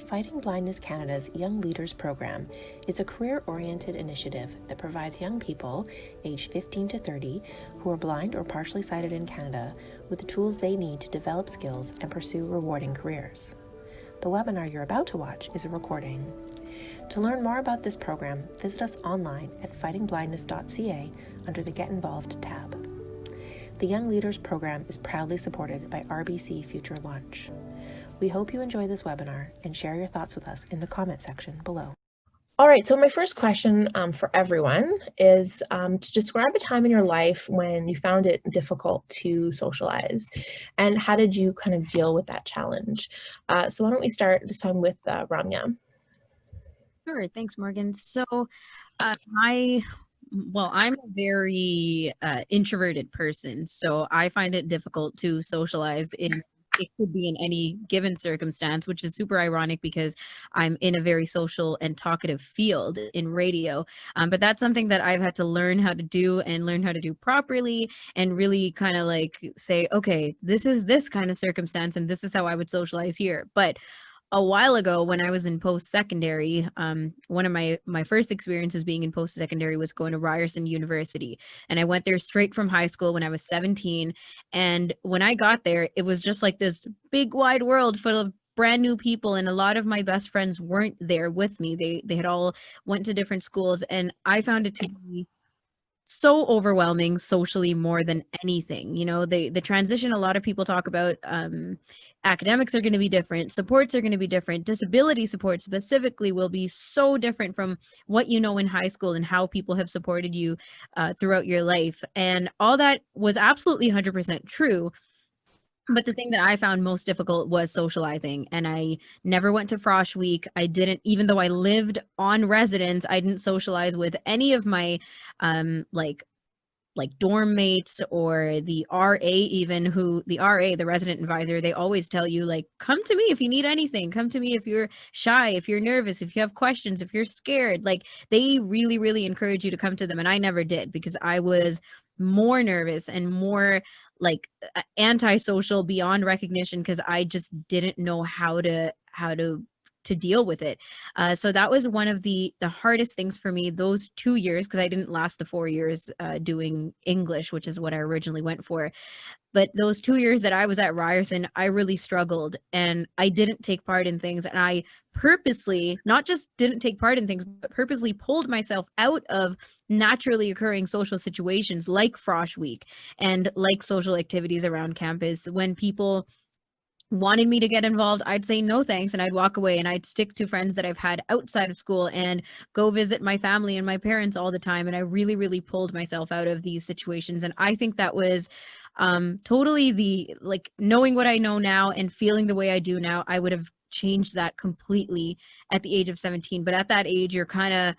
Fighting Blindness Canada's Young Leaders Program is a career-oriented initiative that provides young people, aged 15 to 30, who are blind or partially sighted in Canada with the tools they need to develop skills and pursue rewarding careers. The webinar you're about to watch is a recording. To learn more about this program, visit us online at fightingblindness.ca under the Get Involved tab. The Young Leaders Program is proudly supported by RBC Future Launch. We hope you enjoy this webinar and share your thoughts with us in the comment section below. All right, so my first question for everyone is to describe a time in your life when you found it difficult to socialize, and how did you kind of deal with that challenge? So why don't we start this time with Ramya? Sure, thanks, Morgan. So I'm a very introverted person, so I find it difficult to socialize it could be in any given circumstance, which is super ironic because I'm in a very social and talkative field in radio. But that's something that I've had to learn how to do and learn how to do properly and really kind of like say, okay, this is this kind of circumstance and this is how I would socialize here. But a while ago when I was in post-secondary, one of my first experiences being in post-secondary was going to Ryerson University. And I went there straight from high school when I was 17. And when I got there, it was just like this big wide world full of brand new people. And a lot of my best friends weren't there with me. They had all went to different schools. And I found it to be so overwhelming socially more than anything. You know, the transition, a lot of people talk about, academics are going to be different, supports are going to be different, disability support specifically will be so different from what you know in high school and how people have supported you throughout your life. And all that was absolutely 100% true. But the thing that I found most difficult was socializing, and I never went to Frosh Week. I didn't, even though I lived on residence, I didn't socialize with any of my like dorm mates or the RA, even who the RA, the resident advisor, they always tell you like, come to me if you need anything, come to me if you're shy, if you're nervous, if you have questions, if you're scared. Like they really, really encourage you to come to them. And I never did because I was more nervous and more like antisocial beyond recognition because I just didn't know how to deal with it. So that was one of the hardest things for me those 2 years, because I didn't last the 4 years doing English, which is what I originally went for. But those 2 years that I was at Ryerson, I really struggled and I didn't take part in things. And I purposely, not just didn't take part in things, but purposely pulled myself out of naturally occurring social situations like Frosh Week and like social activities around campus. When people wanted me to get involved, I'd say no thanks and I'd walk away and I'd stick to friends that I've had outside of school and go visit my family and my parents all the time. And I really, really pulled myself out of these situations. And I think that was totally the, like, knowing what I know now and feeling the way I do now, I would have changed that completely at the age of 17. But at that age, you're kind of,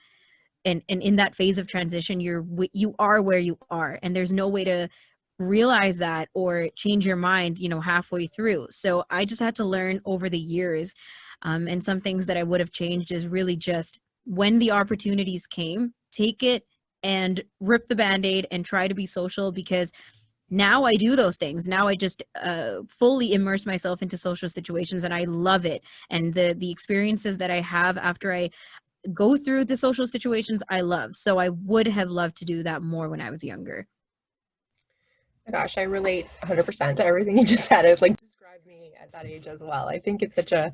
and in that phase of transition, you are where you are, and there's no way to realize that or change your mind, you know, halfway through. So I just had to learn over the years. And some things that I would have changed is really just when the opportunities came, take it and rip the Band-Aid and try to be social, because now I do those things. Now I just fully immerse myself into social situations and I love it. And the experiences that I have after I go through the social situations, I love. So I would have loved to do that more when I was younger. My gosh, I relate 100% to everything you just said. It like described me at that age as well. I think it's such a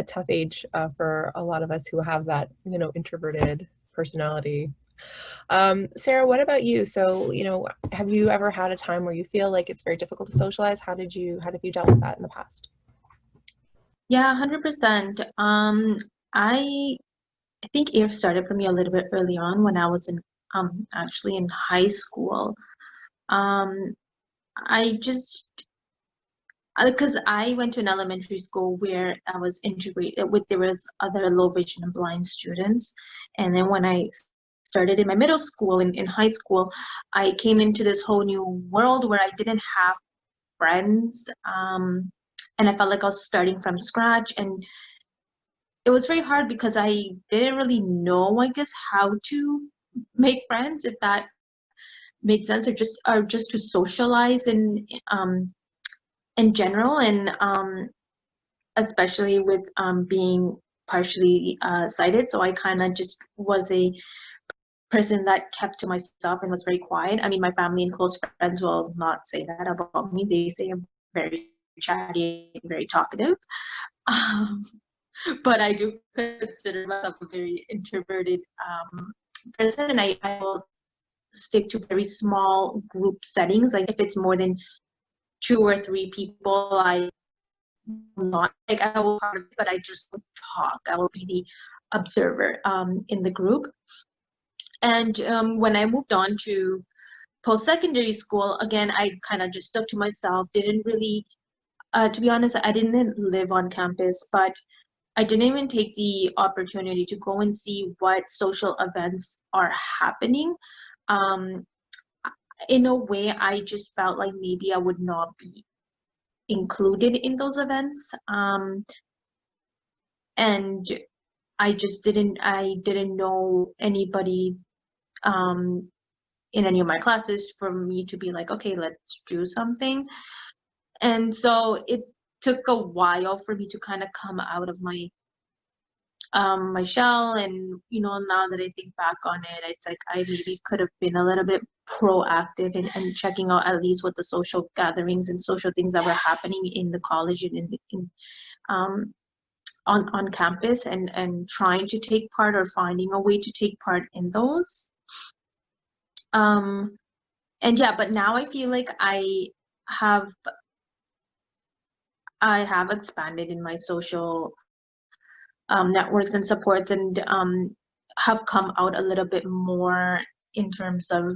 tough age for a lot of us who have that, you know, introverted personality. Sarah, what about you? So, you know, have you ever had a time where you feel like it's very difficult to socialize? How have you dealt with that in the past? Yeah, 100%. I think it started for me a little bit early on when I was in actually in high school. I just because I went to an elementary school where I was integrated with, there was other low vision and blind students, and then when I started in my middle school and in high school, I came into this whole new world where I didn't have friends, and I felt like I was starting from scratch, and it was very hard because I didn't really know, I guess, how to make friends, if that made sense, or just to socialize in general. And especially with being partially sighted. So I kind of just was a person that kept to myself and was very quiet. I mean, my family and close friends will not say that about me. They say I'm very chatty, very talkative. Um, but I do consider myself a very introverted person, and I will stick to very small group settings. Like if it's more than 2 or 3 people, I will not, like, I will part of it, but I just won't talk. I will be the observer in the group. And when I moved on to post-secondary school, again, I kind of just stuck to myself. Didn't really, to be honest, I didn't live on campus, but I didn't even take the opportunity to go and see what social events are happening. In a way, I just felt like maybe I would not be included in those events. And I didn't know anybody in any of my classes for me to be like, okay, let's do something. And so it took a while for me to kind of come out of my my shell. And now that I think back on it, it's like I maybe could have been a little bit proactive and checking out at least what the social gatherings and social things that were happening in the college and on campus, and trying to take part or finding a way to take part in those. And yeah, but now I feel like I have expanded in my social networks and supports, and have come out a little bit more in terms of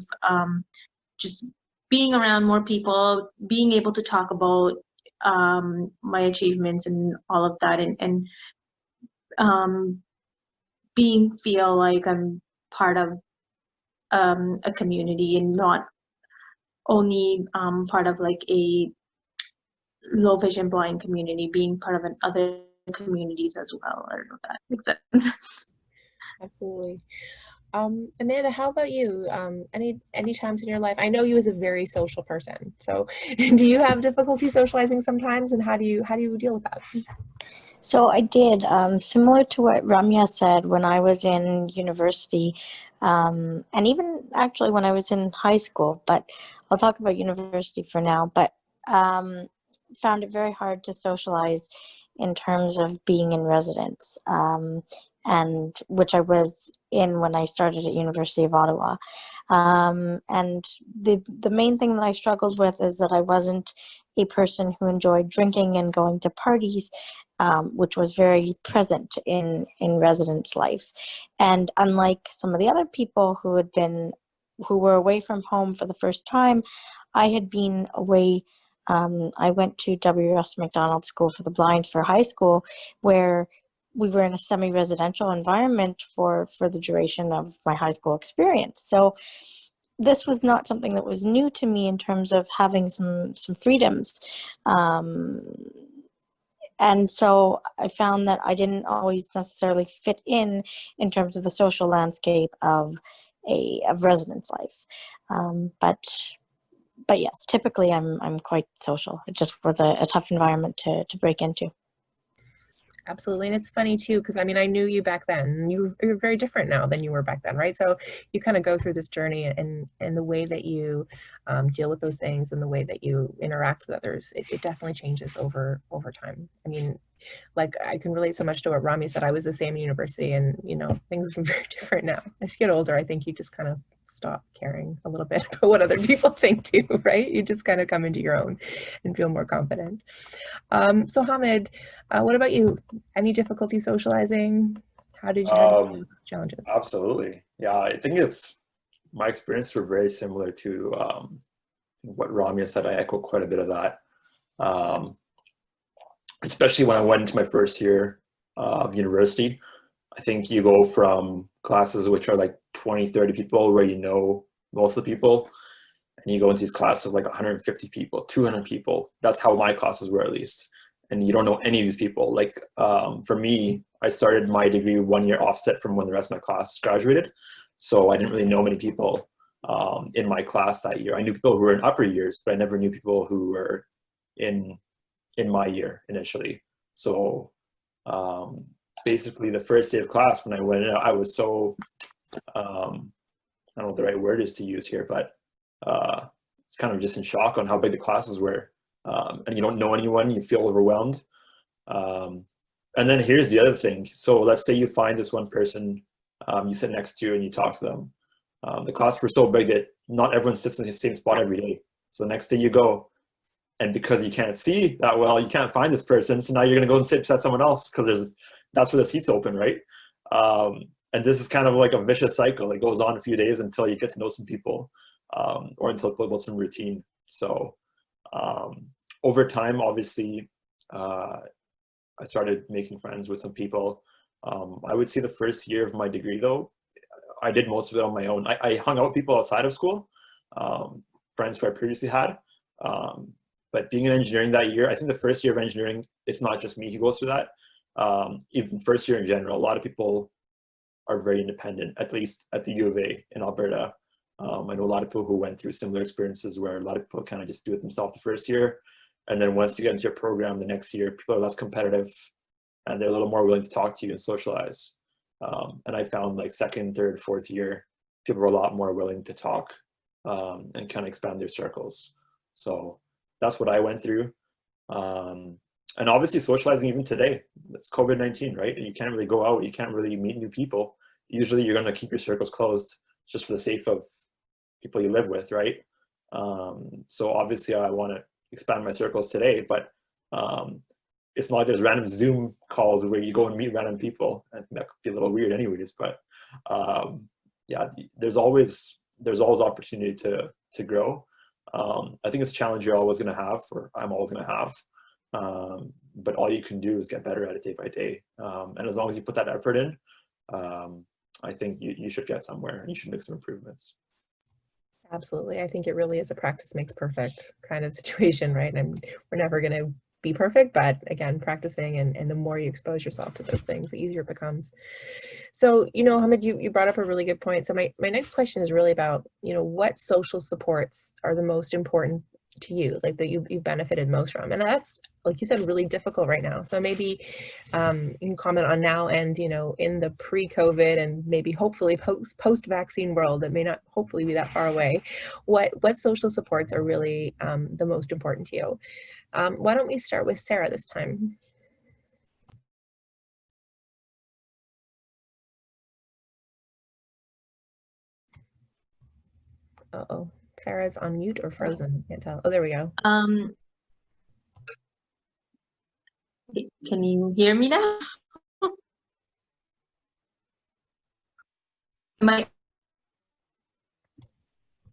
just being around more people, being able to talk about my achievements and all of that, and feel like I'm part of a community, and not only part of like a low vision blind community, being part of other communities as well. I don't know if that makes sense. Absolutely. Amanda, how about you? Any times in your life? I know you as a very social person. So, do you have difficulty socializing sometimes, and how do you deal with that? So I did, similar to what Ramya said when I was in university, and even actually when I was in high school, but I'll talk about university for now, but found it very hard to socialize in terms of being in residence, and which I was in when I started at University of Ottawa. And the main thing that I struggled with is that I wasn't a person who enjoyed drinking and going to parties, which was very present in residence life. And unlike some of the other people who were away from home for the first time, I had been away. I went to W.S. McDonald School for the Blind for high school, where we were in a semi-residential environment for the duration of my high school experience. So this was not something that was new to me in terms of having some freedoms. And so I found that I didn't always necessarily fit in terms of the social landscape of residence life. But yes, typically I'm quite social. It just was a tough environment to break into. Absolutely. And it's funny too, because I mean, I knew you back then, and you're very different now than you were back then, right? So you kind of go through this journey, and the way that you deal with those things and the way that you interact with others, it definitely changes over time. I mean, like, I can relate so much to what Rami said. I was the same in university, and things are very different now. As you get older, I think you just kind of stop caring a little bit about what other people think too, right? You just kind of come into your own and feel more confident. So Hamid, what about you? Any difficulty socializing? How did you handle challenges? Absolutely. Yeah, I think my experiences were very similar to what Ramya said. I echo quite a bit of that. Especially when I went into my first year of university. I think you go from classes which are like 20, 30 people where you know most of the people, and you go into these classes of like 150 people, 200 people. That's how my classes were, at least. And you don't know any of these people. Like for me, I started my degree 1 year offset from when the rest of my class graduated. So I didn't really know many people in my class that year. I knew people who were in upper years, but I never knew people who were in my year initially. So basically the first day of class when I went in, I was so, I don't know what the right word is to use here, but it's kind of just in shock on how big the classes were. And you don't know anyone, you feel overwhelmed. And then here's the other thing. So let's say you find this one person you sit next to and you talk to them. The classes were so big that not everyone sits in the same spot every day. So the next day you go, and because you can't see that well, you can't find this person. So now you're going to go and sit beside someone else because that's where the seats open, right? And this is kind of like a vicious cycle. It goes on a few days until you get to know some people, or until you build some routine. So over time, obviously, I started making friends with some people. I would say the first year of my degree, though, I did most of it on my own. I hung out with people outside of school, friends who I previously had. But being in engineering that year, I think the first year of engineering, it's not just me who goes through that. Even first year in general, a lot of people are very independent, at least at the U of A in Alberta. I know a lot of people who went through similar experiences where a lot of people kind of just do it themselves the first year. And then once you get into your program the next year, people are less competitive and they're a little more willing to talk to you and socialize. And I found like second, third, fourth year, people were a lot more willing to talk and kind of expand their circles. So that's what I went through. And obviously socializing even today, it's COVID-19, right? You can't really go out, you can't really meet new people. Usually you're gonna keep your circles closed just for the sake of people you live with, right? So obviously I wanna expand my circles today, but it's not just random Zoom calls where you go and meet random people. And that could be a little weird anyways, but yeah, there's always opportunity to grow. I think it's a challenge you're always going to have, or I'm always going to have. But all you can do is get better at it day by day. And as long as you put that effort in, I think you should get somewhere and you should make some improvements. Absolutely. I think it really is a practice makes perfect kind of situation, right? And we're never going to be perfect, but again, practicing and the more you expose yourself to those things, the easier it becomes. So, Hamid, you brought up a really good point. So my next question is really about, what social supports are the most important to you, like that you benefited most from? And that's, like you said, really difficult right now. So maybe you can comment on now and, in the pre-COVID and maybe hopefully post-vaccine world that may not hopefully be that far away, what social supports are really the most important to you? Why don't we start with Sarah this time? Uh-oh, Sarah's on mute or frozen, can't tell. Oh, there we go. Can you hear me now?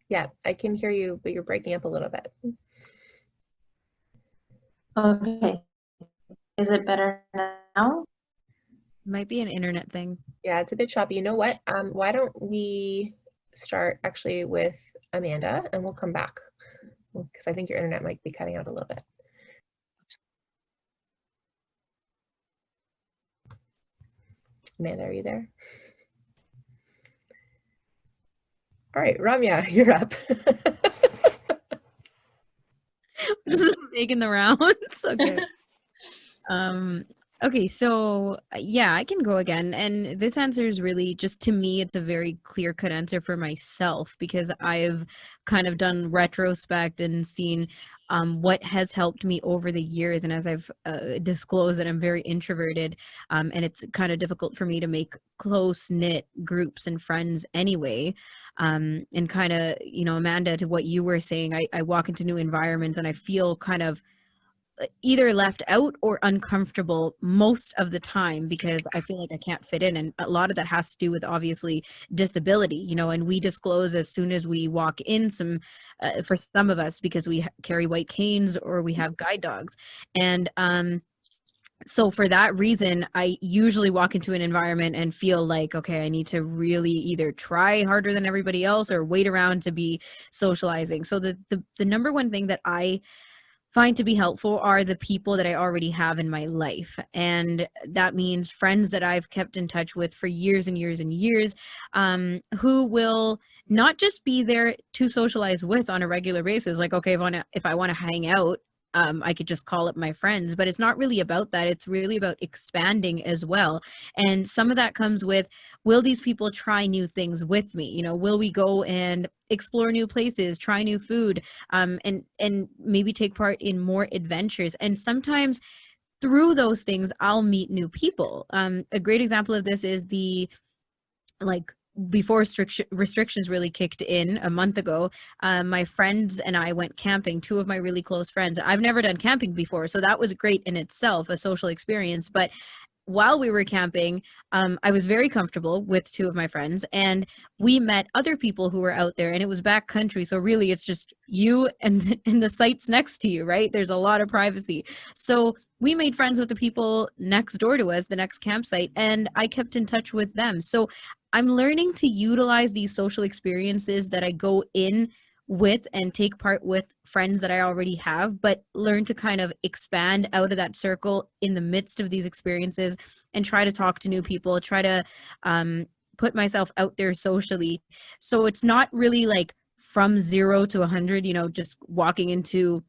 Yeah, I can hear you, but you're breaking up a little bit. Okay. Is it better now? Might be an internet thing. Yeah, it's a bit choppy. You know what? Why don't we start actually with Amanda and we'll come back because I think your internet might be cutting out a little bit. Amanda, are you there? All right, Ramya, you're up. This is making the rounds. Okay. Okay, so yeah, I can go again. And this answer is really just, to me, it's a very clear-cut answer for myself because I've kind of done retrospect and seen what has helped me over the years. And as I've disclosed that I'm very introverted, and it's kind of difficult for me to make close-knit groups and friends anyway. And kind of, Amanda, to what you were saying, I walk into new environments and I feel kind of either left out or uncomfortable most of the time because I feel like I can't fit in. And a lot of that has to do with obviously disability, and we disclose as soon as we walk in for some of us because we carry white canes or we have guide dogs. And so for that reason, I usually walk into an environment and feel like, okay, I need to really either try harder than everybody else or wait around to be socializing. So the number one thing that I find to be helpful are the people that I already have in my life. And that means friends that I've kept in touch with for years and years and years, who will not just be there to socialize with on a regular basis. Like, okay, if I want to hang out, I could just call up my friends, but it's not really about that. It's really about expanding as well. And some of that comes with, will these people try new things with me? You know, will we go and explore new places, try new food, and maybe take part in more adventures? And sometimes through those things, I'll meet new people. A great example of this is like before restrictions really kicked in a month ago, my friends and I went camping, two of my really close friends. I've never done camping before, so that was great in itself, a social experience. But while we were camping, I was very comfortable with two of my friends, and we met other people who were out there, and it was backcountry. So really it's just you and the sites next to you, right? There's a lot of privacy. So we made friends with the people next door to us, the next campsite, and I kept in touch with them. So I'm learning to utilize these social experiences that I go in with and take part with friends that I already have, but learn to kind of expand out of that circle in the midst of these experiences and try to talk to new people, try to put myself out there socially. So it's not really like from 0 to 100, you know, just walking into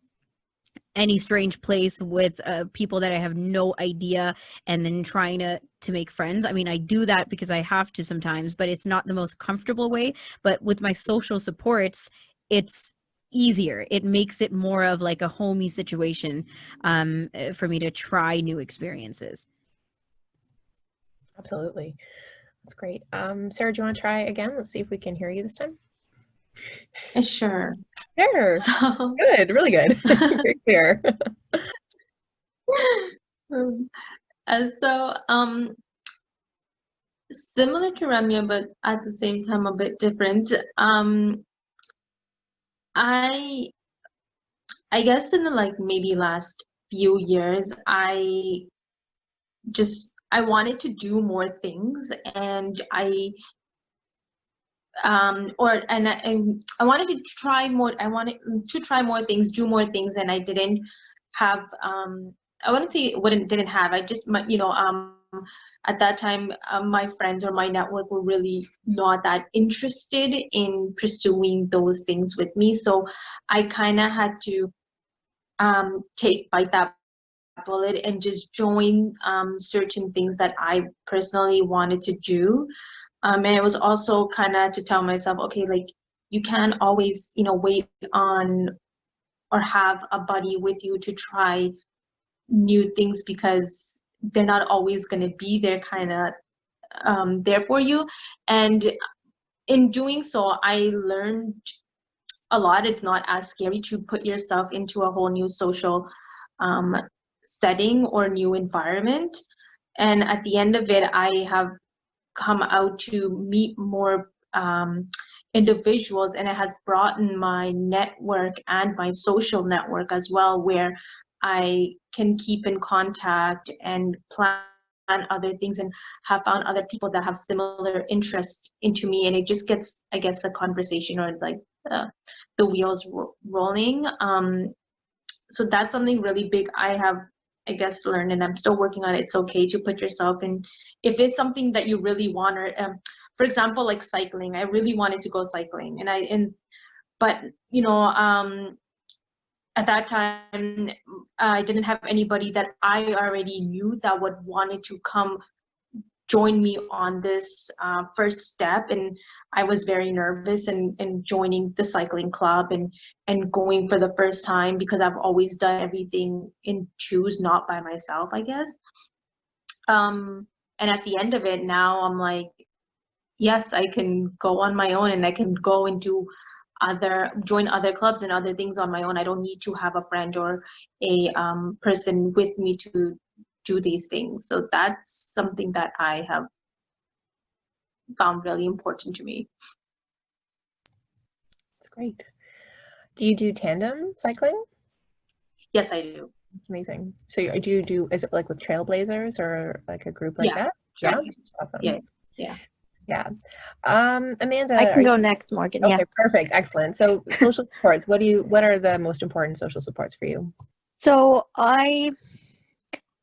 any strange place with people that I have no idea and then trying to make friends. I mean, I do that because I have to sometimes, but it's not the most comfortable way. But with my social supports, it's easier. It makes it more of like a homey situation for me to try new experiences. Absolutely. That's great. Sarah, do you want to try again? Let's see if we can hear you this time. Sure. Sure. So, Good. Really good. Very clear. so similar to Ramya, but at the same time a bit different. I guess in the like maybe last few years, I wanted to do more things, and I wanted to try more. I wanted to try more things, do more things, and I didn't have. I wouldn't say didn't have. I just at that time, my friends or my network were really not that interested in pursuing those things with me. So I kind of had to bite that bullet and just join certain things that I personally wanted to do. And it was also kind of to tell myself, okay, like you can't always, wait on or have a buddy with you to try new things, because they're not always going to be there kind of there for you. And in doing so, I learned a lot. It's not as scary to put yourself into a whole new social setting or new environment. And at the end of it, I have come out to meet more individuals, and it has broadened my network and my social network as well, where I can keep in contact and plan other things, and have found other people that have similar interests into me, and it just gets, I guess, the conversation or like the wheels rolling. So that's something really big I have, I guess, learned, and I'm still working on it. It's okay to put yourself in, if it's something that you really want, or for example, like cycling. I really wanted to go cycling, but at that time I didn't have anybody that I already knew that would wanted to come join me on this first step. And I was very nervous and joining the cycling club and going for the first time, because I've always done everything in twos, not by myself, I guess. And at the end of it, now I'm like, yes, I can go on my own, and I can go and join other clubs and other things on my own. I don't need to have a friend or a person with me to do these things. So that's something that I have found really important to me. That's great. Do you do tandem cycling? Yes, I do. That's amazing. So do you do, is it like with Trailblazers or like a group like that? Yeah. Awesome. Yeah. Amanda, I can go next, Morgan. Okay, Yeah. perfect. Excellent. So social supports, what are the most important social supports for you? So I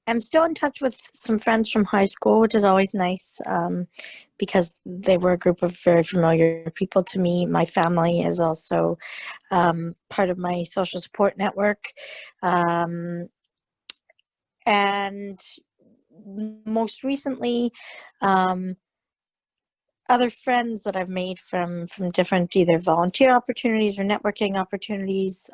I'm still in touch with some friends from high school, which is always nice, because they were a group of very familiar people to me. My family is also part of my social support network. And most recently, other friends that I've made from different either volunteer opportunities or networking opportunities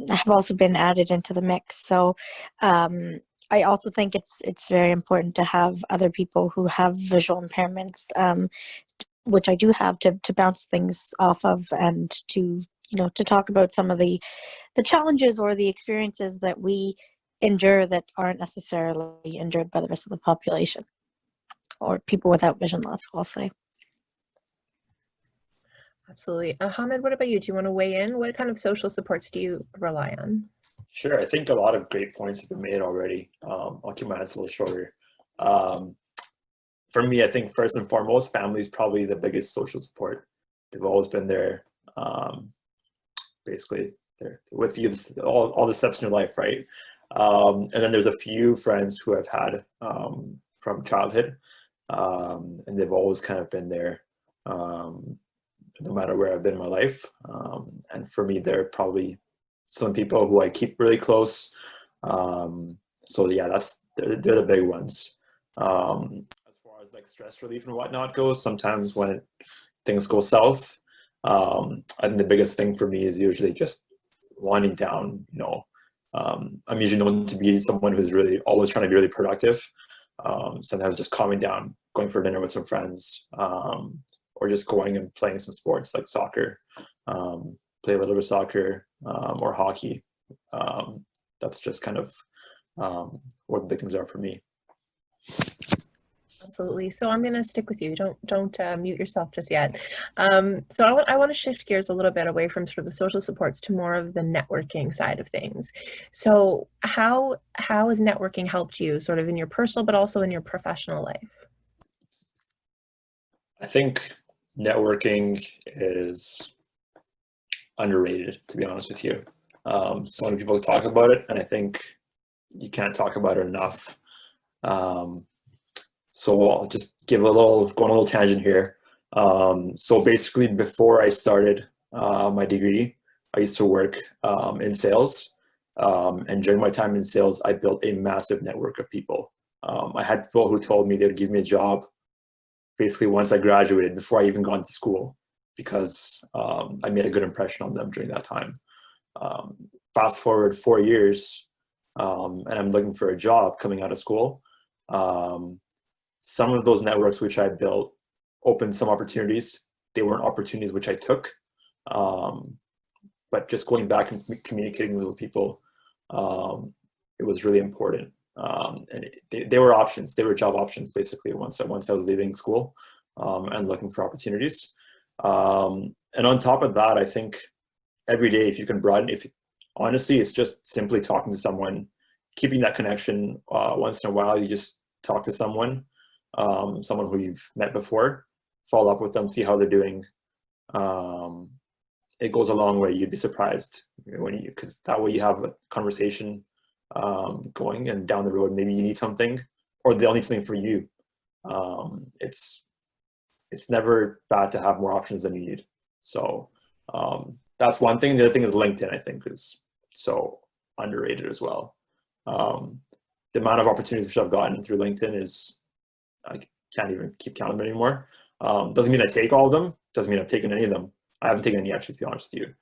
have also been added into the mix. So I also think it's very important to have other people who have visual impairments, which I do have, to bounce things off of, and to to talk about some of the challenges or the experiences that we endure that aren't necessarily endured by the rest of the population or people without vision loss, I'll say. Absolutely. Hamid, what about you? Do you want to weigh in? What kind of social supports do you rely on? Sure. I think a lot of great points have been made already. I'll keep my answer a little shorter. For me, I think first and foremost, family is probably the biggest social support. They've always been there, basically they're with you all the steps in your life, right? And then there's a few friends who I've had from childhood, and they've always kind of been there, no matter where I've been in my life. And for me, they're probably some people who I keep really close. So yeah, they're the big ones. As far as like stress relief and whatnot goes, sometimes when things go south, I think the biggest thing for me is usually just winding down. I'm usually known to be someone who's really always trying to be really productive. Sometimes just calming down, going for dinner with some friends, or just going and playing some sports like soccer, play a little bit of soccer, or hockey. That's just kind of what the big things are for me. Absolutely. So I'm going to stick with you. Don't mute yourself just yet. So I want to shift gears a little bit away from sort of the social supports to more of the networking side of things. So how has networking helped you sort of in your personal, but also in your professional life? I think networking is underrated, to be honest with you. So many people talk about it, and I think you can't talk about it enough. So I'll just go on a little tangent here. So basically, before I started my degree, I used to work in sales. And during my time in sales, I built a massive network of people. I had people who told me they would give me a job basically once I graduated, before I even got into school, because I made a good impression on them during that time. Fast forward 4 years, and I'm looking for a job coming out of school. Some of those networks which I built opened some opportunities. They weren't opportunities which I took, but just going back and communicating with people, it was really important. And they were options. They were job options, basically, once I was leaving school and looking for opportunities. And on top of that, I think every day, if you can broaden, honestly, it's just simply talking to someone, keeping that connection. Once in a while, you just talk to someone who you've met before, follow up with them, see how they're doing. It goes a long way. You'd be surprised because that way you have a conversation going, and down the road, maybe you need something, or they'll need something for you. It's never bad to have more options than you need. So that's one thing. The other thing is LinkedIn, I think, is so underrated as well. The amount of opportunities which I've gotten through LinkedIn is, I can't even keep counting them anymore. Doesn't mean I take all of them. Doesn't mean I've taken any of them. I haven't taken any, actually, to be honest with you.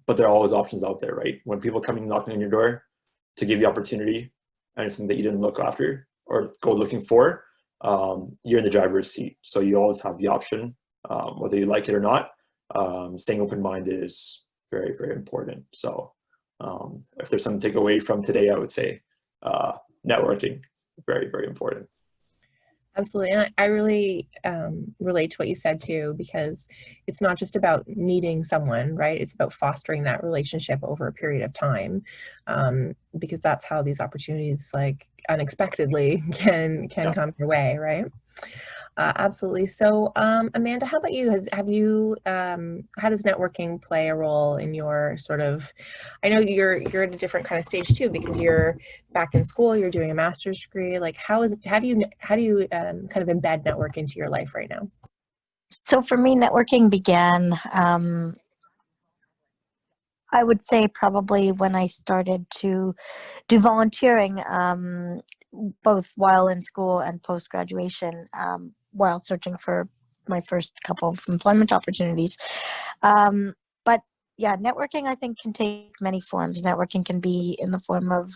But there are always options out there, right? When people come knocking on your door to give you opportunity and it's something that you didn't look after or go looking for, you're in the driver's seat. So you always have the option, whether you like it or not. Staying open-minded is very, very important. So if there's something to take away from today, I would say networking is very, very important. Absolutely. And I really relate to what you said too, because it's not just about meeting someone, right? It's about fostering that relationship over a period of time, because that's how these opportunities, like, unexpectedly can come your way, right? Absolutely. So, Amanda, how about you? How does networking play a role in your sort of, I know you're at a different kind of stage too, because you're back in school, you're doing a master's degree. Like, how do you kind of embed network into your life right now? So for me, networking began, I would say probably when I started to do volunteering, both while in school and post graduation, while searching for my first couple of employment opportunities. But yeah, networking I think can take many forms. Networking can be in the form of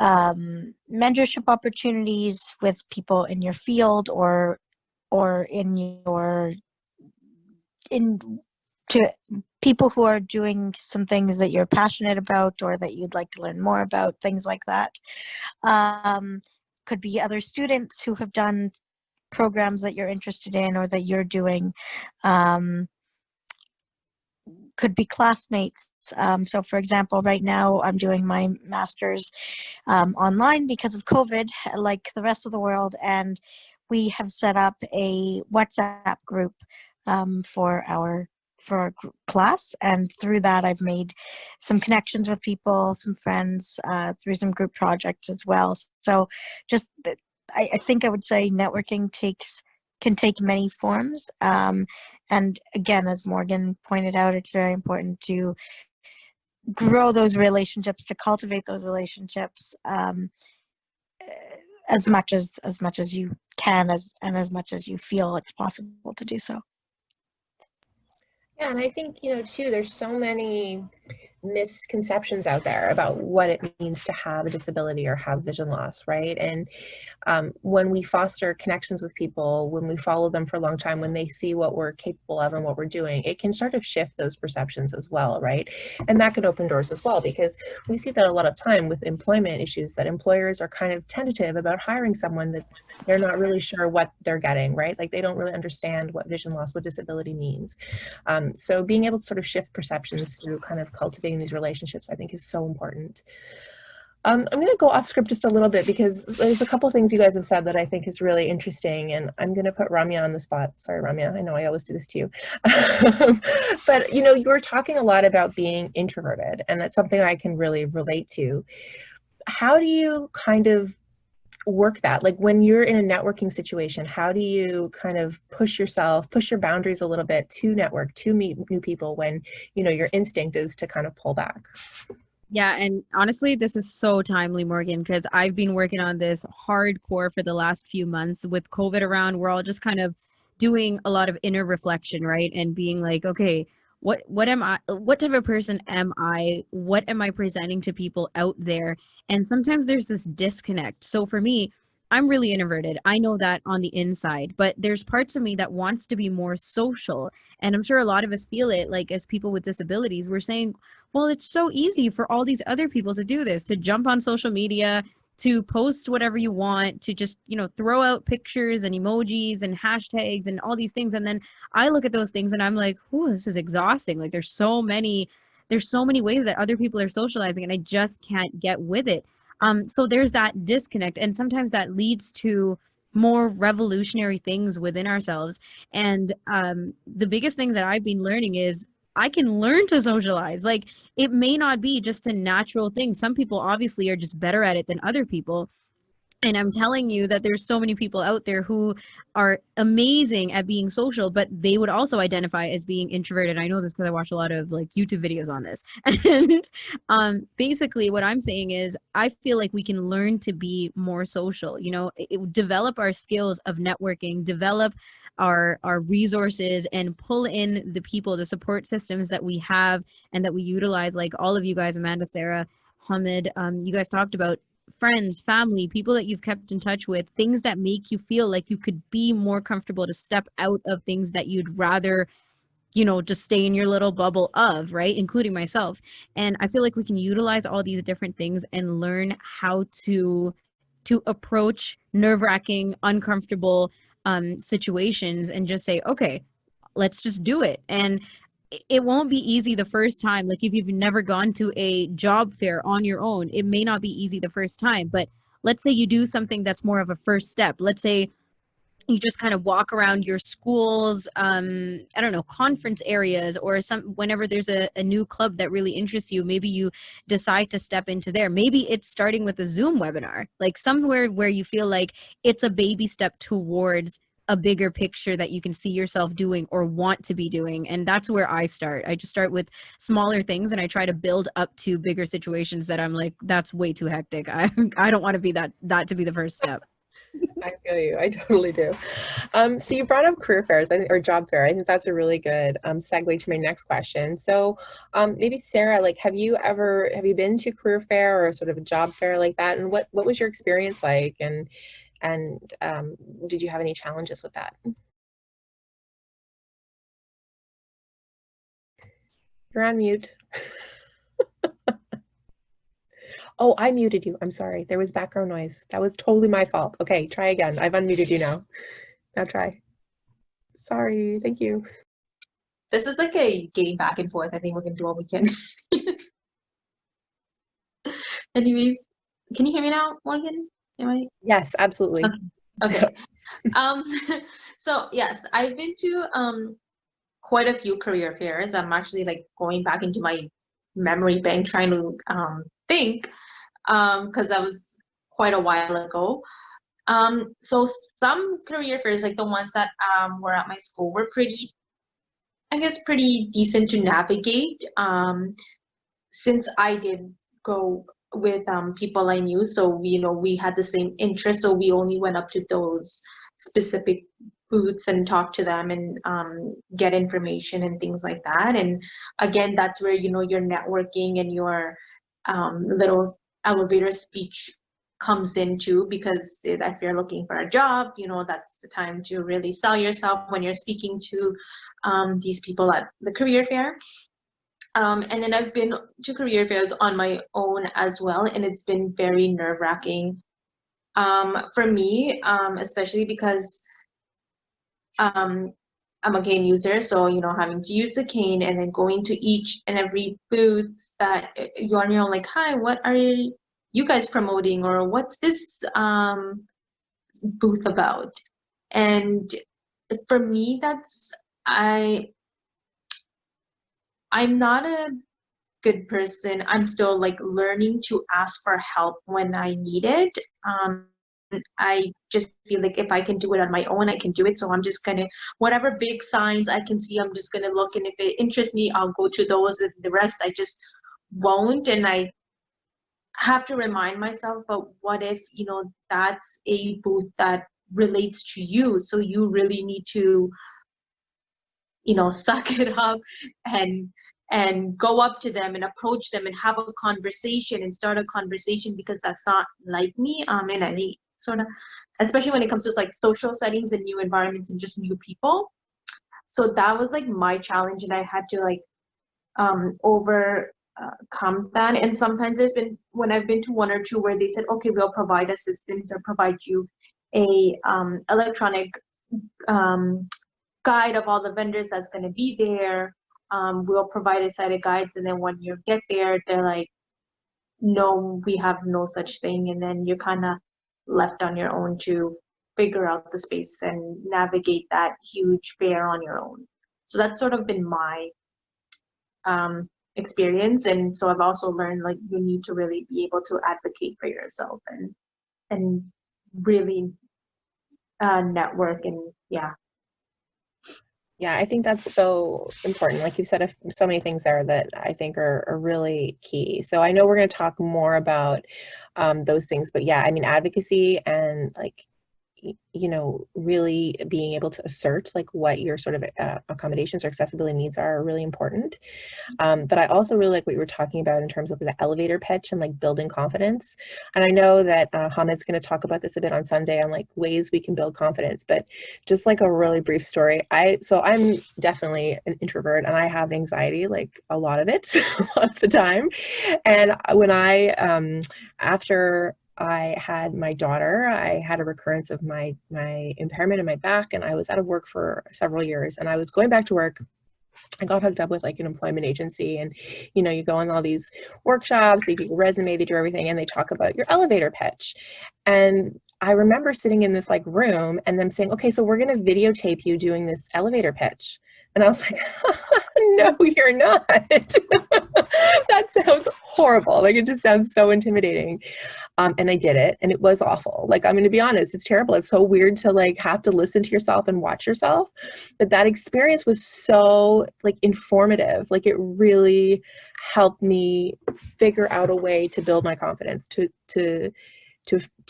mentorship opportunities with people in your field, or in to people who are doing some things that you're passionate about or that you'd like to learn more about, things like that. Could be other students who have done programs that you're interested in or that you're doing. Could be classmates. So for example, right now I'm doing my master's online because of COVID, like the rest of the world, and we have set up a WhatsApp group for our class, and through that I've made some connections with people, some friends, through some group projects as well. So just I think I would say networking can take many forms, and again, as Morgan pointed out, it's very important to grow those relationships, to cultivate those relationships, as much as you can, and as much as you feel it's possible to do so. Yeah, and I think, too, there's so many misconceptions out there about what it means to have a disability or have vision loss, right? And when we foster connections with people, when we follow them for a long time, when they see what we're capable of and what we're doing, it can sort of shift those perceptions as well, right? And that could open doors as well, because we see that a lot of time with employment issues, that employers are kind of tentative about hiring someone that they're not really sure what they're getting, right? Like they don't really understand what vision loss, what disability means. So being able to sort of shift perceptions through kind of cultivating these relationships, I think is so important. I'm going to go off script just a little bit because there's a couple things you guys have said that I think is really interesting, and I'm going to put Ramya on the spot. Sorry, Ramya, I know I always do this to you. But, you were talking a lot about being introverted, and that's something I can really relate to. How do you kind of work that? Like when you're in a networking situation, how do you kind of push your boundaries a little bit to network, to meet new people when, your instinct is to kind of pull back? Yeah, and honestly, this is so timely, Morgan, because I've been working on this hardcore for the last few months with COVID around. We're all just kind of doing a lot of inner reflection, right? And being like, okay, what am I? What type of person am I? What am I presenting to people out there? And sometimes there's this disconnect. So for me, I'm really introverted. I know that on the inside, but there's parts of me that wants to be more social. And I'm sure a lot of us feel it, like as people with disabilities, we're saying, well, it's so easy for all these other people to do this, to jump on social media, to post whatever you want, to just, throw out pictures and emojis and hashtags and all these things. And then I look at those things and I'm like, oh, this is exhausting. Like there's so many ways that other people are socializing and I just can't get with it. So there's that disconnect. And sometimes that leads to more revolutionary things within ourselves. And the biggest things that I've been learning is I can learn to socialize. Like it may not be just a natural thing. Some people obviously are just better at it than other people. And I'm telling you that there's so many people out there who are amazing at being social, but they would also identify as being introverted. I know this because I watch a lot of like YouTube videos on this. And basically what I'm saying is I feel like we can learn to be more social, develop our skills of networking, develop our resources, and pull in the people, the support systems that we have and that we utilize, like all of you guys, Amanda, Sarah, Hamid, you guys talked about friends, family, people that you've kept in touch with, things that make you feel like you could be more comfortable to step out of things that you'd rather, just stay in your little bubble of, right? Including myself. And I feel like we can utilize all these different things and learn how to approach nerve-wracking, uncomfortable situations and just say, okay, let's just do it. And it won't be easy the first time. Like if you've never gone to a job fair on your own, it may not be easy the first time. But let's say you do something that's more of a first step. Let's say you just kind of walk around your school's I don't know, conference areas, or whenever there's a new club that really interests you, maybe you decide to step into there. Maybe it's starting with a Zoom webinar, like somewhere where you feel like it's a baby step towards a bigger picture that you can see yourself doing or want to be doing. And that's where I start. I just start with smaller things, and I try to build up to bigger situations that I'm like, that's way too hectic. I don't want to be that to be the first step. I feel you. I totally do. So you brought up career fairs or job fair. I think that's a really good segue to my next question. So maybe Sarah, like, have you been to career fair or sort of a job fair like that? And what was your experience like? And did you have any challenges with that? You're on mute. Oh, I muted you. I'm sorry. There was background noise. That was totally my fault. Okay, try again. I've unmuted you now. Now try. Sorry. Thank you. This is like a game back and forth. I think we're gonna do all we can. Anyways, can you hear me now, Morgan? Am I? Yes, absolutely. Okay. So yes, I've been to quite a few career fairs. I'm actually like going back into my memory bank trying to think because that was quite a while ago. So some career fairs, like the ones that were at my school, were pretty, I guess, pretty decent to navigate. Since I did go with people I knew, so we had the same interest, so we only went up to those specific booths and talk to them and get information and things like that. And again, that's where your networking and your little elevator speech comes into, because if you're looking for a job, that's the time to really sell yourself when you're speaking to these people at the career fair. And then I've been to career fairs on my own as well, and it's been very nerve-wracking for me, especially because I'm a cane user, so having to use the cane and then going to each and every booth that you're like, hi, what are you guys promoting, or what's this booth about? And for me, I'm not a good person. I'm still like learning to ask for help when I need it. I just feel like if I can do it on my own, I can do it. So I'm just gonna, whatever big signs I can see, I'm just gonna look, and if it interests me, I'll go to those, and the rest I just won't. And I have to remind myself, but what if that's a booth that relates to you, so you really need to suck it up and go up to them and approach them and have a conversation and start a conversation, because that's not like me in any sort of, especially when it comes to like social settings and new environments and just new people. So that was like my challenge, and I had to like overcome that. And sometimes there's been, when I've been to one or two, where they said, okay, we'll provide assistance or provide you a electronic guide of all the vendors that's going to be there. We'll provide a set of guides, and then when you get there, they're like, no, we have no such thing. And then you're kind of left on your own to figure out the space and navigate that huge fair on your own. So that's sort of been my experience. And so I've also learned, like, you need to really be able to advocate for yourself and really network. And Yeah, I think that's so important. Like you said, so many things there that I think are really key. So I know we're going to talk more about those things, but yeah, I mean, advocacy and like, really being able to assert like what your sort of accommodations or accessibility needs are really important. But I also really like what you were talking about in terms of the elevator pitch and like building confidence. And I know that Hamid's going to talk about this a bit on Sunday on like ways we can build confidence, but just like a really brief story. So I'm definitely an introvert, and I have anxiety, like a lot of it, a lot of the time. And when after I had my daughter, I had a recurrence of my impairment in my back, and I was out of work for several years, and I was going back to work. I got hooked up with like an employment agency, and you go on all these workshops, they do your resume, they do everything, and they talk about your elevator pitch. And I remember sitting in this like room and them saying, okay, so we're going to videotape you doing this elevator pitch. And I was like, no, you're not. That sounds horrible. Like, it just sounds so intimidating. And I did it, and it was awful. Like, I'm going to be honest, it's terrible. It's so weird to like have to listen to yourself and watch yourself. But that experience was so like informative. Like, it really helped me figure out a way to build my confidence, to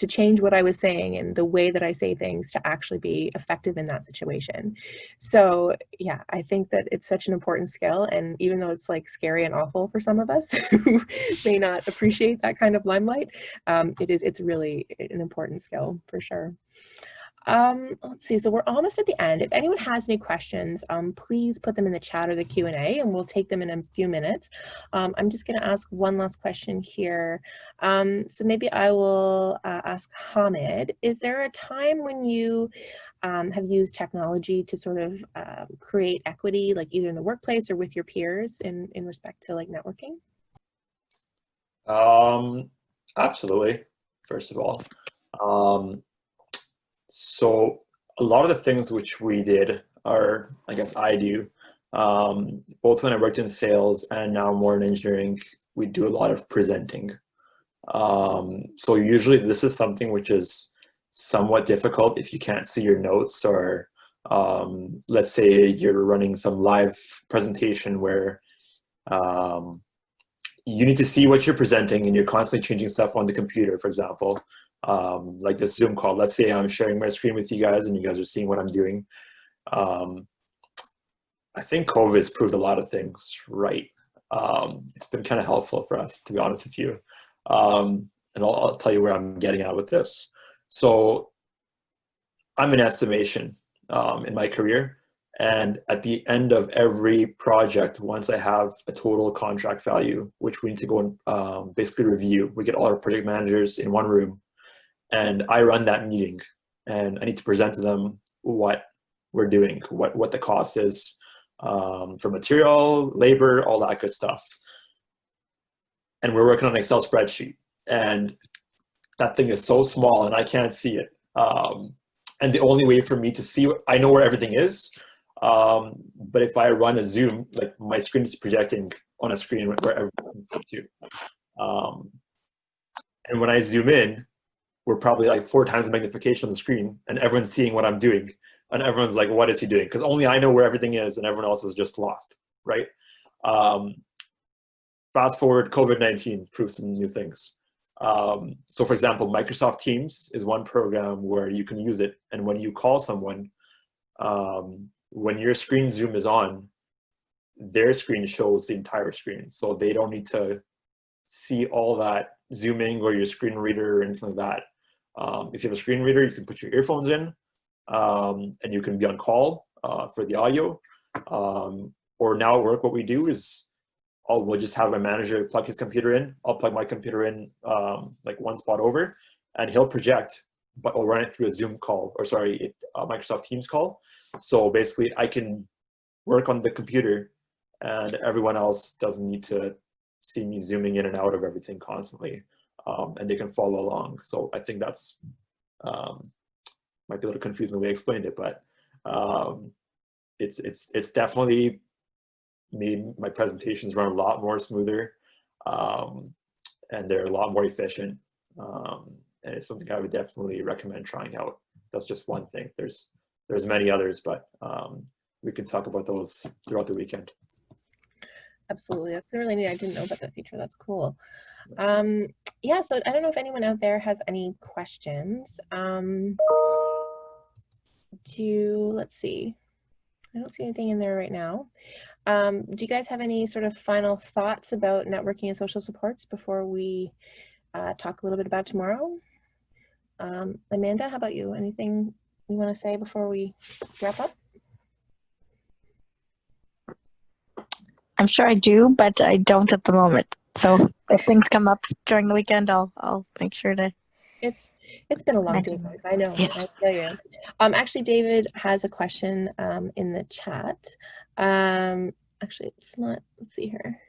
change what I was saying and the way that I say things to actually be effective in that situation. So yeah, I think that it's such an important skill. And even though it's like scary and awful for some of us who may not appreciate that kind of limelight, it's really an important skill for sure. Let's see, so we're almost at the end. If anyone has any questions, please put them in the chat or the Q&A, and we'll take them in a few minutes. I'm just going to ask one last question here. So maybe I will ask Hamid, is there a time when you have used technology to sort of create equity, like either in the workplace or with your peers in respect to like networking? Absolutely, first of all. So a lot of the things which we did are, I guess I do, both when I worked in sales and now more in engineering, we do a lot of presenting. So usually this is something which is somewhat difficult if you can't see your notes, or let's say you're running some live presentation where you need to see what you're presenting and you're constantly changing stuff on the computer, for example. Like this Zoom call, let's say I'm sharing my screen with you guys and you guys are seeing what I'm doing. I think COVID's proved a lot of things right. It's been kind of helpful for us, to be honest with you. And I'll tell you where I'm getting at with this. So I'm in estimation in my career. And at the end of every project, once I have a total contract value, which we need to go and basically review, we get all our project managers in one room. And I run that meeting, and I need to present to them what we're doing, what the cost is for material, labor, all that good stuff. And we're working on an Excel spreadsheet, and that thing is so small and I can't see it. And the only way for me to see, I know where everything is, but if I run a Zoom, like my screen is projecting on a screen where everything's to. And when I zoom in, we're probably like 4 times the magnification on the screen, and everyone's seeing what I'm doing, and everyone's like, what is he doing? Because only I know where everything is and everyone else is just lost, right? Fast forward, COVID-19 proved some new things. So for example, Microsoft Teams is one program where you can use it, and when you call someone, when your screen zoom is on, their screen shows the entire screen. So they don't need to see all that zooming or your screen reader or anything like that. If you have a screen reader, you can put your earphones in, and you can be on call for the audio. Or now at work, what we do is we'll just have my manager plug his computer in. I'll plug my computer in like one spot over, and he'll project, but I'll run it through a Zoom call, or sorry, a Microsoft Teams call. So basically I can work on the computer and everyone else doesn't need to see me zooming in and out of everything constantly. And they can follow along. So I think that's, might be a little confusing the way I explained it, but it's definitely made my presentations run a lot more smoother, and they're a lot more efficient. And it's something I would definitely recommend trying out. That's just one thing. There's many others, but we can talk about those throughout the weekend. Absolutely, that's really neat. I didn't know about that feature. That's cool. Yeah, so I don't know if anyone out there has any questions. Let's see. I don't see anything in there right now. Do you guys have any sort of final thoughts about networking and social supports before we talk a little bit about tomorrow? Amanda, how about you? Anything you want to say before we wrap up? I'm sure I do, but I don't at the moment. So if things come up during the weekend, I'll make sure to. It's been a long day, guys. I know. Yes. I tell you. Actually, David has a question in the chat. Actually, it's not. Let's see here.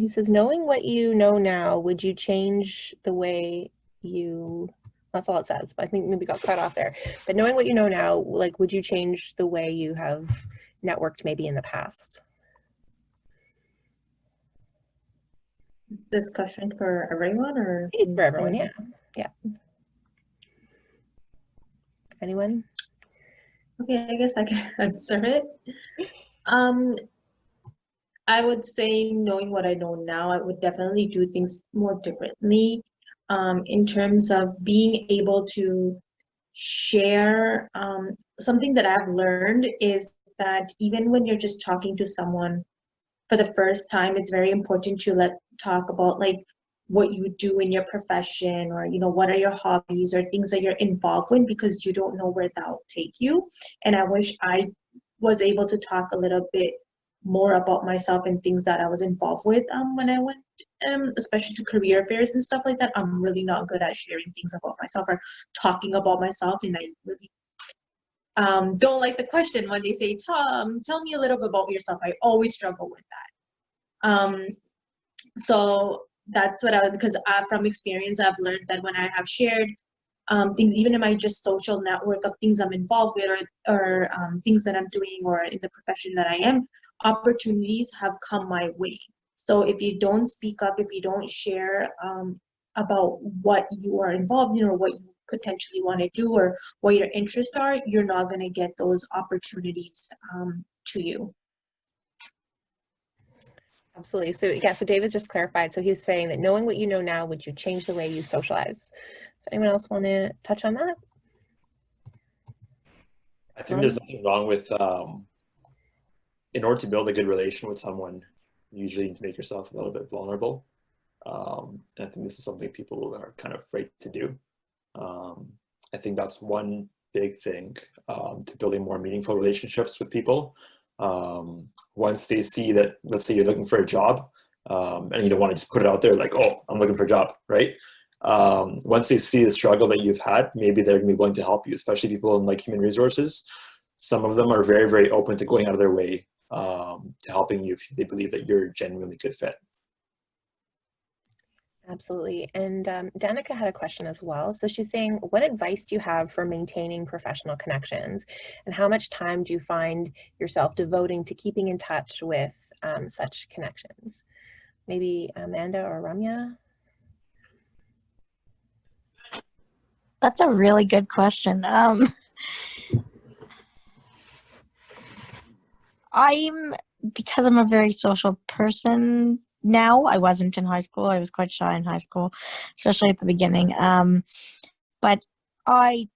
He says, knowing what you know now, would you change the way you That's all it says. But I think maybe got cut off there. But knowing what you know now, like, would you change the way you have networked maybe in the past? Is this question for everyone or? It's for everyone, yeah. Yeah. Anyone? Okay, I guess I can answer it. I would say, knowing what I know now, I would definitely do things more differently, in terms of being able to share. Something that I've learned is that even when you're just talking to someone for the first time, it's very important to talk about like what you do in your profession, or what are your hobbies or things that you're involved in, because you don't know where that will take you. And I wish I was able to talk a little bit more about myself and things that I was involved with when I went, especially to career fairs and stuff like that. I'm really not good at sharing things about myself or talking about myself, and I really don't like the question when they say, Tom, tell me a little bit about yourself. I always struggle with that. So that's because from experience, I've learned that when I have shared things, even in my just social network of things I'm involved with, or things that I'm doing, or in the profession that I am, opportunities have come my way. So if you don't speak up, if you don't share about what you are involved in, or what you potentially want to do, or what your interests are, you're not going to get those opportunities to you. Absolutely. So yeah, so David just clarified. So he's saying that knowing what you know now, would you change the way you socialize? Does anyone else want to touch on that? I think there's nothing wrong with, in order to build a good relation with someone, you usually need to make yourself a little bit vulnerable. And I think this is something people are kind of afraid to do. I think that's one big thing to building more meaningful relationships with people. Once they see that, let's say you're looking for a job, and you don't want to just put it out there like, oh, I'm looking for a job, right? Once they see the struggle that you've had, maybe they're going to be willing to help you, especially people in like human resources. Some of them are very, very open to going out of their way to helping you if they believe that you're a genuinely good fit. Absolutely. And Danica had a question as well. So she's saying, what advice do you have for maintaining professional connections? And how much time do you find yourself devoting to keeping in touch with such connections? Maybe Amanda or Ramya? That's a really good question. Because I'm a very social person now. I wasn't in high school. I was quite shy in high school, especially at the beginning. But I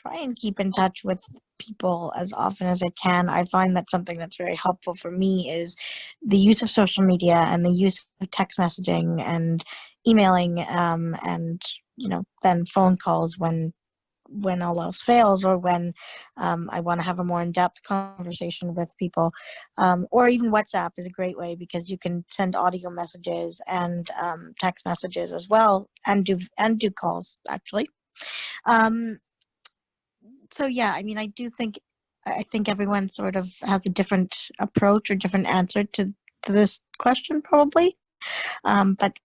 try and keep in touch with people as often as I can. I find that something that's very helpful for me is the use of social media and the use of text messaging and emailing, and then phone calls when all else fails, or when I want to have a more in-depth conversation with people, or even WhatsApp is a great way, because you can send audio messages and text messages as well, and do calls actually. So yeah, I mean, I think everyone sort of has a different approach or different answer to this question probably, but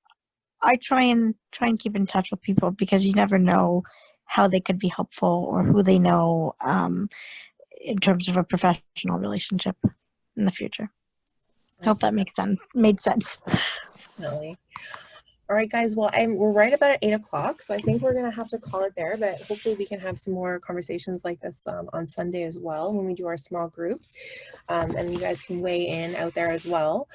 I try and keep in touch with people, because you never know how they could be helpful, or who they know in terms of a professional relationship in the future. I hope that made sense. Definitely. All right, guys. Well, we're right about at 8 o'clock, so I think we're going to have to call it there, but hopefully we can have some more conversations like this on Sunday as well, when we do our small groups, and you guys can weigh in out there as well.